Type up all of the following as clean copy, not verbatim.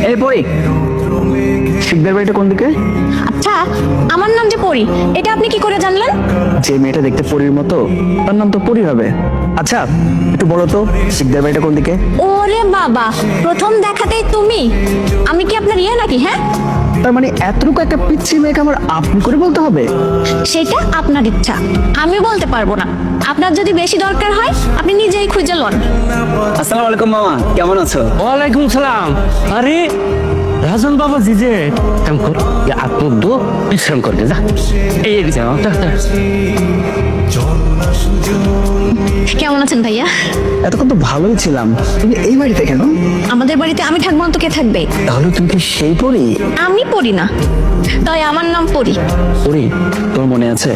এই পরি, শিকদার বাড়িটা কোন দিকে? আচ্ছা, আমার নাম যে পরি, এটা আপনি কি করে জানলেন? যে মেয়েটা দেখতে পরীর মতো তার নাম তো পরি হবে। আচ্ছা একটু বলো তো শিকদার বাড়িটা কোন দিকে? ওরে বাবা, প্রথম দেখাতেই তুমি! আমি কি আপনার ইয়ে নাকি? হ্যাঁ, তার মানে এতটুকু একটা পিচ্ছি মেয়েকে আমার আপনি করে বলতে হবে? সেটা আপনার ইচ্ছা, আমি বলতে পারবো না। আপনার যদি বেশি দরকার হয় আপনি নিজেই খুঁজে লন। আসসালামু আলাইকুম মামা, কেমন আছো? ওয়ালাইকুম সালাম। আরে রাজন বাবা জি যে কাম কর, আপনি দো বিশ্রাম করবে যা। এই যাও। কেমন আছেন ভাইয়া? এতক্ষণ তো ভালোই ছিলাম, তুমি এই বাড়িতে কেন? আমাদের বাড়িতে আমি থাকবো না তো কে থাকবে? তাহলে তুমি কি সেই পরি? আমি পড়ি না, তাই আমার নাম পরি। পরি, তোর মনে আছে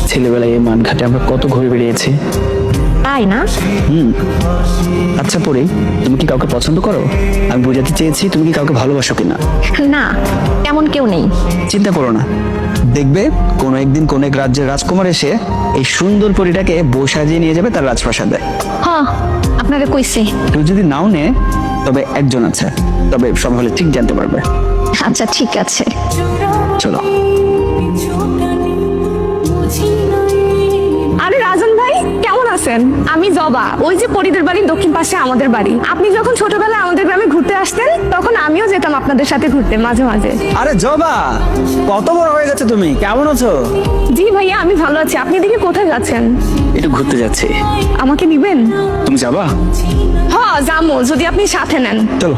ছেলেবেলায় এই মানঘাটে আমরা কত ঘুরে বেরিয়েছি? তাই না? আচ্ছা পরি, তুমি কি কাউকে পছন্দ করো? আমি বোঝাতে চেয়েছি তুমি কি কাউকে ভালোবাসো কিনা। না, তেমন কেউ নেই। চিন্তা করো না, দেখবে কোনো একদিন কোন এক রাজ্যের রাজকুমার এসে এই সুন্দর পরিটাকে বউ সাজিয়ে নিয়ে যাবে তার রাজপ্রাসাদে। হ্যাঁ, আপনাকে কইছে। কেউ যদি নাও নে তবে একজন আছে, তবে সময় হলে ঠিক জানতে পারবে। আচ্ছা ঠিক আছে। চলো। আরে রাজন ভাই, কেমন আছেন? আমি জবা, ওই যে পরিদের বাড়ির দক্ষিণ পাশে আমাদের বাড়ি। আপনি যখন ছোটবেলায় আমাদের গ্রামে ঘুরতে আসতেন তখন আমিও যেতাম আপনাদের সাথে ঘুরতে মাঝে মাঝে। আরে জবা, কত বড় হয়ে গেছে তুমি, কেমন আছো? জি ভাইয়া, আমি ভালো আছি। আপনি এদিকে কোথায় যাচ্ছেন? একটু ঘুরতে যাচ্ছি। আমাকে নিবেন? তুমি যাবা? হ্যাঁ যাবো, যদি আপনি সাথে নেন। চলো।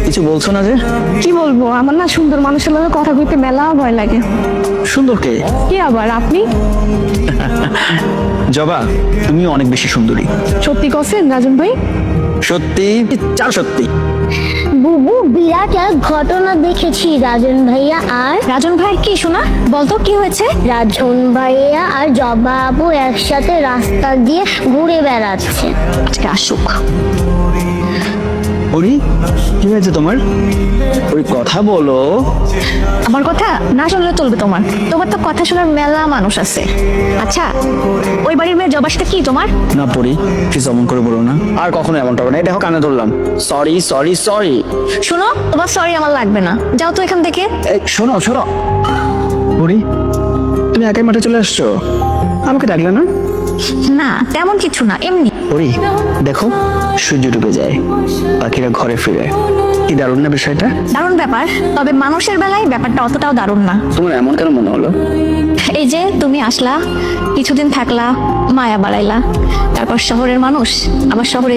কিছু বলছো না যে? কি বলবো, আমার না সুন্দর মানুষের লগে কথা কইতে মেলা ভয় লাগে। সুন্দর কে? কি আবার আপনি? জবা, তুমি অনেক বেশি সুন্দরী। সত্যি কছেন রাজন ভাই? সত্যি, চার সত্যি। বুবু, বিরাট এক ঘটনা দেখেছি রাজন ভাইয়া আর রাজন ভাই কি শোনা, বলতো কি হয়েছে? রাজন ভাইয়া আর জবা আপু একসাথে রাস্তা দিয়ে ঘুরে বেড়াচ্ছে। আজকে আসুক। পরি, কি হয়েছে তোমার? ওই কথা বলো। আমার কথা না শুনলে চলবে তোমার? তোমার তো কথা শোনার মেলা মানুষ আছে। আচ্ছা, ওই বাড়ির মেয়ের জবাসটা কি তোমার? না পরি, প্লিজ অমন করে বলো না, আর কখনো এমনটা হবে না। এই দেখো কানে ধরলাম। Sorry sorry sorry. শোনো, তোমার সরি আমার লাগবে না, যাও তো এখান থেকে। শোনো শোনো পরি, তুমি একাই মাঠে চলে আসছো, আমাকে ডাকলে না? না তেমন কিছু না, এমনি। পরি দেখো, সূর্য ডুবে যায়, পাখিরা ঘরে ফিরে, কি দারুণ না বিষয়টা? দারুণ ব্যাপার, তবে মানুষের বেলায় ব্যাপারটা অতটাও দারুণ না। তোমার এমন কেন মনে হলো? এই যে তুমি আসলা, কিছুদিন থাকলা, মায়া বাড়াইলা, তারপর শহরের মানুষ আবার শহরে